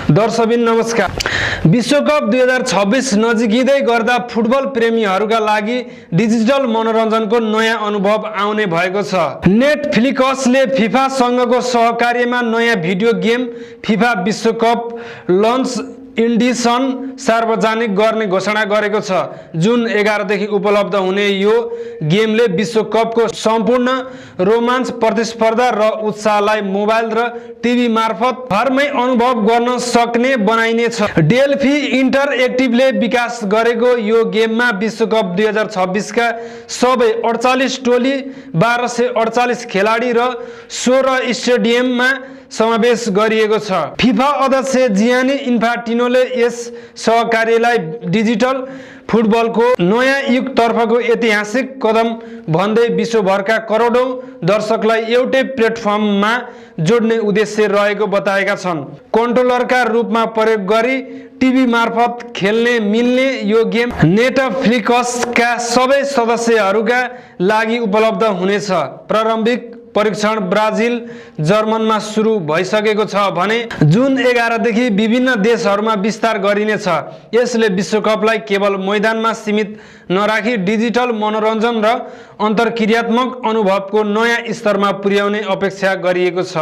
दर्शकबिन नमस्कार। विश्वकप 2026 नजिकै गर्दा फुटबल प्रेमीहरूका लागि डिजिटल मनोरञ्जनको नयाँ अनुभव आउने भएको छ। नेटफ्लिक्सले फिफासँगको सहकार्यमा नयाँ भिडियो गेम फिफा विश्वकप लन्च एडिसन सार्वजनिक गर्ने घोषणा गरेको छ। जुन 11 देखि उपलब्ध हुने यो गेमले विश्वकपको सम्पूर्ण रोमाञ्च, प्रतिस्पर्धा र उत्साहलाई मोबाइल र टिभी मार्फत घरमै अनुभव गर्न सक्ने बनाइनेछ। डेल्फी इन्टरएक्टिभले विकास गरेको यो गेममा विश्वकप 2026 का सबै 48 टोली, 1248 खेलाडी र 16 स्टेडियममा समावेश गरिएको छ। फिफा अध्यक्ष जियानी इन्फान्टिनोले यस सहकार्यलाई डिजिटल फुटबलको नयाँ युगतर्फको ऐतिहासिक कदम भन्दै विश्वभरका करोडौं दर्शकलाई एउटै प्लेटफर्ममा जोड्ने उद्देश्य रहेको बताएका छन्। कन्ट्रोलरका रूपमा प्रयोग गरी टिभी मार्फत खेल्ने मिल्ने यो गेम नेटफ्लिक्सका सबै सदस्यहरूका लागि उपलब्ध हुनेछ। प्रारम्भिक परीक्षण ब्राजिल, जर्मनमा सुरु भइसकेको छ भने जुन 11 देखि विभिन्न देशहरूमा विस्तार गरिनेछ। यसले विश्वकपलाई केवल मैदानमा सीमित नराखी डिजिटल मनोरञ्जन र अन्तर्क्रियात्मक अनुभवको नयाँ स्तरमा पुर्याउने अपेक्षा गरिएको छ।